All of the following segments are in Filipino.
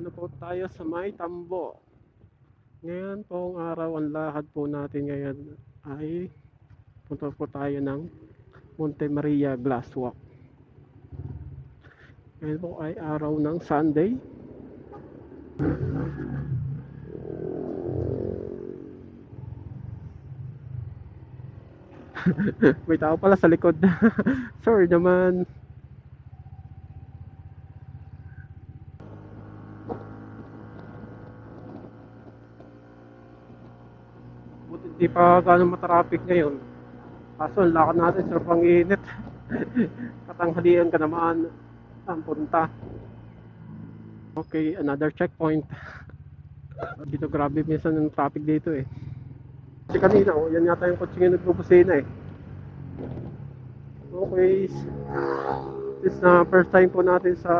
na po tayo sa may Tambo. Ngayon pong araw, ang lakad po natin ngayon ay punta po tayo ng Monte Maria Glass Walk. Ngayon po ay araw ng Sunday. May tao pala sa likod. Sorry naman. Buti hindi pa gano'ng matraffic ngayon. Kaso ang lakad natin sa pang-init. Katanghalian ka naman ang punta. Okay, another checkpoint. Dito grabe minsan yung traffic dito eh. Kasi kanina, yan yata yung kotse nga nagbubusina eh. Okay, this na first time po natin sa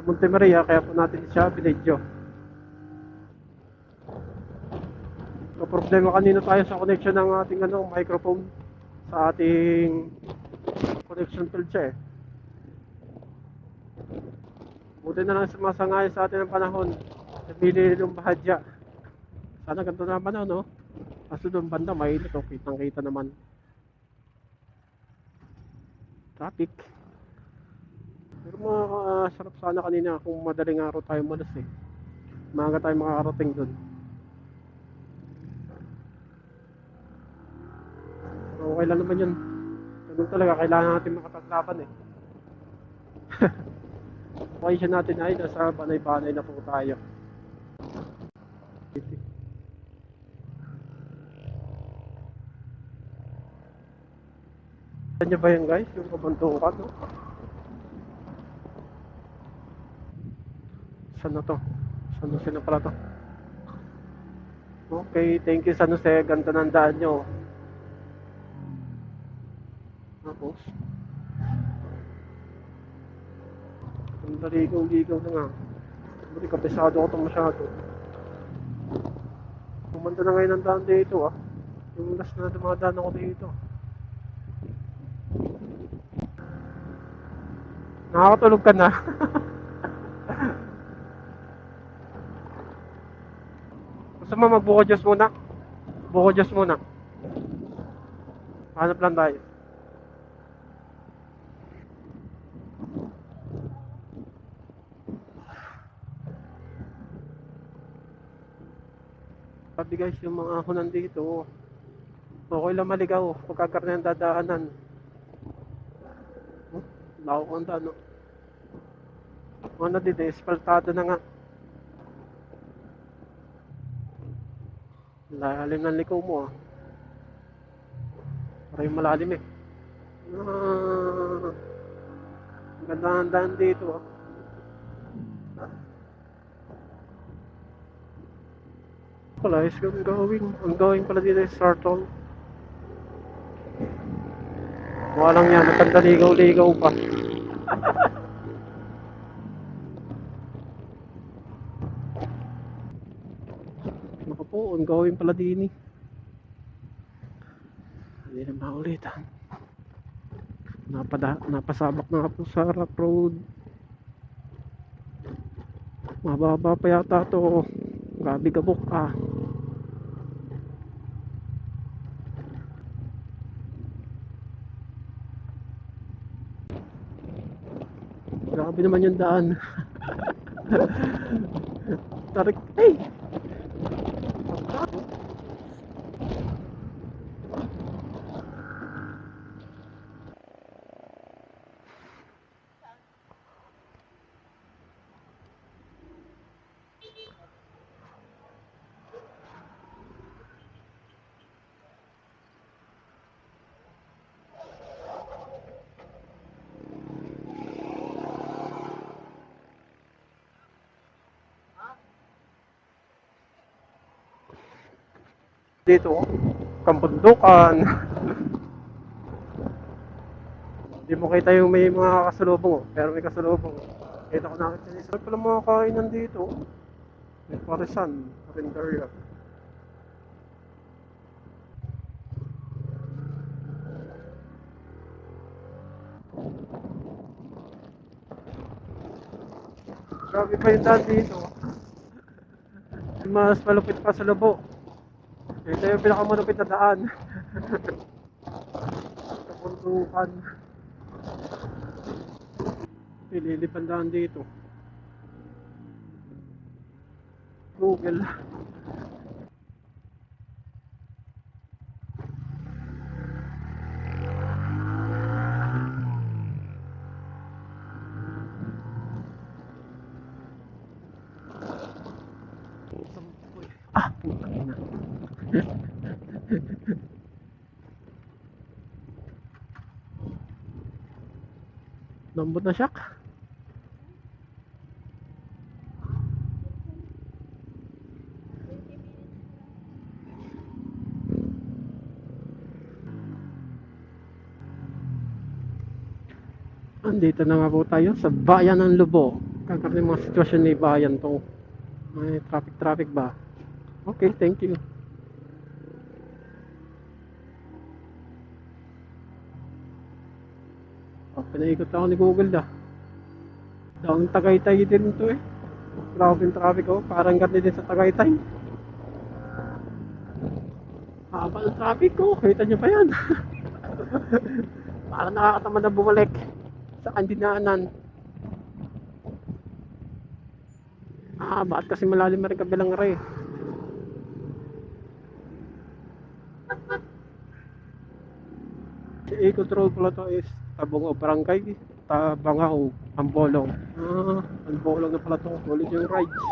Monte Maria, kaya po natin siya binidyo. So, problema kanina tayo sa connection ng ating microphone sa ating connection tool siya eh. Buti na lang sumasangay sa atin ng panahon. Nabili ng bahadya. Sana ganito naman no? Kaso doon banda mainit o kitang kita naman. Traffic. Pero sarap sana kanina kung madaling araw tayo malas eh. Maaga tayo makakarating doon. Pero okay lang naman yun. Ganun talaga, kailangan natin makapaglaban eh. Okay siya natin ay nasa banay-banay na po tayo. Saan nyo ba yan guys? Yung kabuntukan no? Saan na to? San Jose na pala to? Okay, thank you San Jose. Ganda ng daan nyo. Tapos ang daligaw-ligaw na nga. Buti kabisado ko ito masyado. Kumanda na ngayon ang daan dito ah. Yung last na dumadaan ako dito. Nakakatulog ka na. Gusto mo magbuko Diyos muna? Buko Diyos muna. Hanap lang tayo. Sabi guys, yung mga ako nandito, okay lang maligaw pagkakaroon ng dadaanan. Lako kong daan, no? Ano dito, espaltado na nga. Lalim ng likaw mo, ah. Parang malalim eh. Ang ganda ng daan dito, ah. Pala, is going pala dito sa Sartol. Mukha lang yan, matandaligaw-ligaw pa. Naku po, ongoing pala din eh. Hindi na maulitan. Napasabak na po sa rock road. Mababa pa yata to. Grabe kabok ah. Grabe naman yung daan. Tarik, hey! Dito, Kabundukan. Hindi mo kita yung may mga kasalubong, pero may kasalubong. Kita ko nakita sa isa pala mga kainan dito. May Parisan, Rendaria. Grabe pa yung daan dito. Mas malupit pa sa Labo. Ito yung pinakamalupit na daan. Sa puntukan. Ililip ang daan dito. Google. Ah, puta na. Lambot na siyak. Andito na nga po tayo sa bayan ng Lubo. Kakaroon yung mga sitwasyon ni bayan to. May traffic ba? Okay, thank you. Oh, pinaikot ako ni Google dah. Daang Tagaytay din to eh. Grabe yung traffic oh. Parang ganito din sa Tagaytay. Haba ng traffic ko. Kita nyo ba yan? Parang nakakatamad na bumalik sa kandinaanan. Bakit kasi malalim na rin kabilang ray. Si Eco Road pala to is Tabong o Barangay Tabangaw, Ambolong. Ambolong na pala to. Ulit yung rides.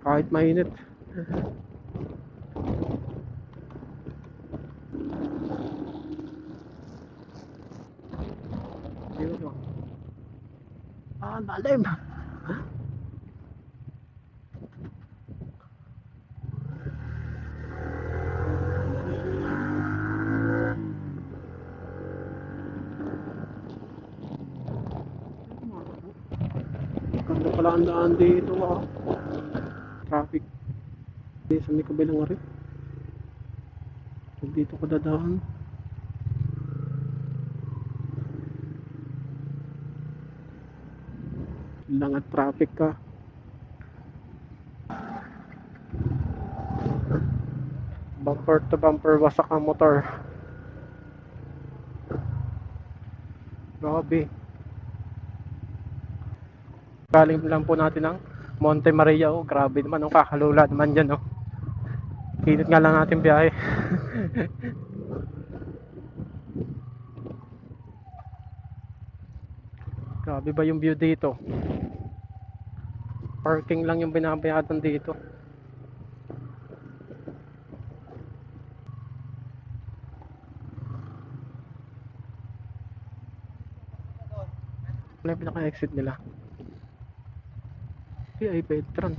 Kahit mainit. Ayun o. Lalim. Ganda pala ang daan dito ah. Traffic. Sa may kabilang rin. Dito ko dadaan. Lang at traffic ka. Bumper to bumper wasak ang motor. Grabe. Galing lang po natin ng Monte Maria oh. Grabe naman ang kakalula naman dyan oh. Kinit nga lang natin biyahe. Grabe ba yung view dito? Parking lang yung binabayadan dito. Ano yung pinaka-exit nila? VIP Trans.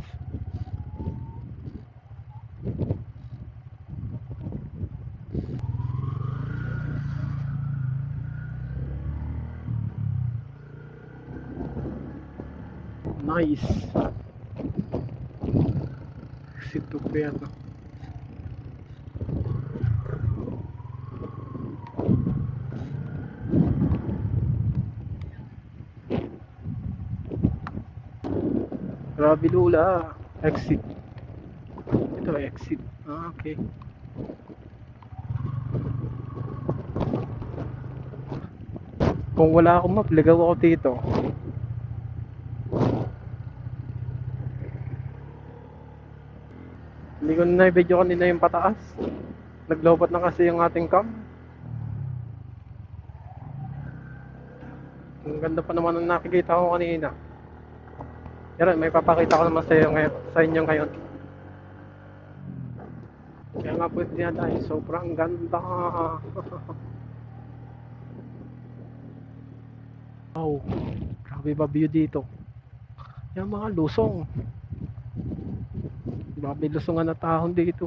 Nice. Exit to Piano. Grabe lula. Exit. Ito exit. Okay. Kung wala akong map, ligaw ako dito. Hindi ko na i-video kanina yung pataas. Naglobat na kasi yung ating cam. Ang ganda pa naman ang nakikita ko kanina. Yan, may papakita ko naman sa inyo ngayon. Kaya nga po ito yan ay sobrang ganda. Wow, grabe ba view dito. Yan mga lusong. Grabe lusungan na tahon dito.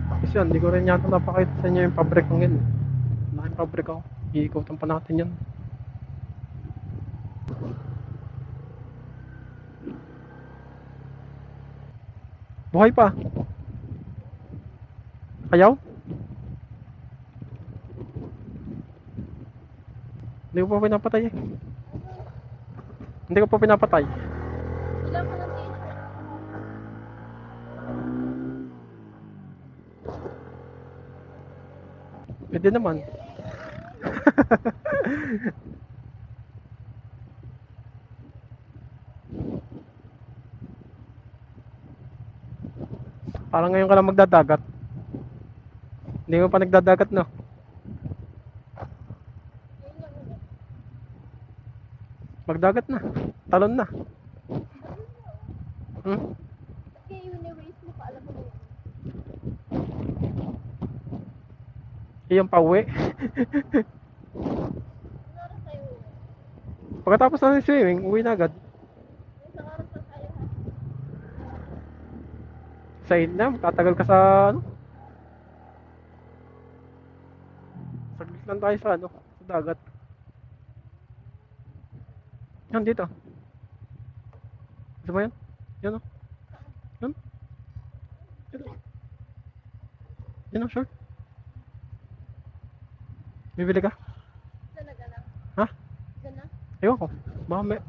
Tapos yan, hindi ko rin yata napakita sa inyo yung pabrika ng yun. Laking pabrika ko. Iikutan pa natin yan. Buhay pa. Ayaw? Hindi ko pa pinapatay eh. Hindi ko po pinapatay. Wala ko ng t-shirt. Pwede naman. Parang ngayon ka lang magdadagat. Hindi mo pa nagdadagat, no? Yun lang ulit. Magdagat na. Talon na. Hmm? Kaya yung na-waste mo pa, alam mo na yun. Iyong pauwi. Ano oras tayo uwi? Pagkatapos na ng swimming, uwi na agad. Isang oras lang tayo ha. Sa na, tatagal ka sa ano? Saglit lang tayo sa ano, sa dagat. Yan dito. Gusto mo yan? Yan o. Yan. Yan o. Yan o, sure. Bibili ka? Dyan na, dyan na. Ha? Dyan na. Ewan ko. Baka may,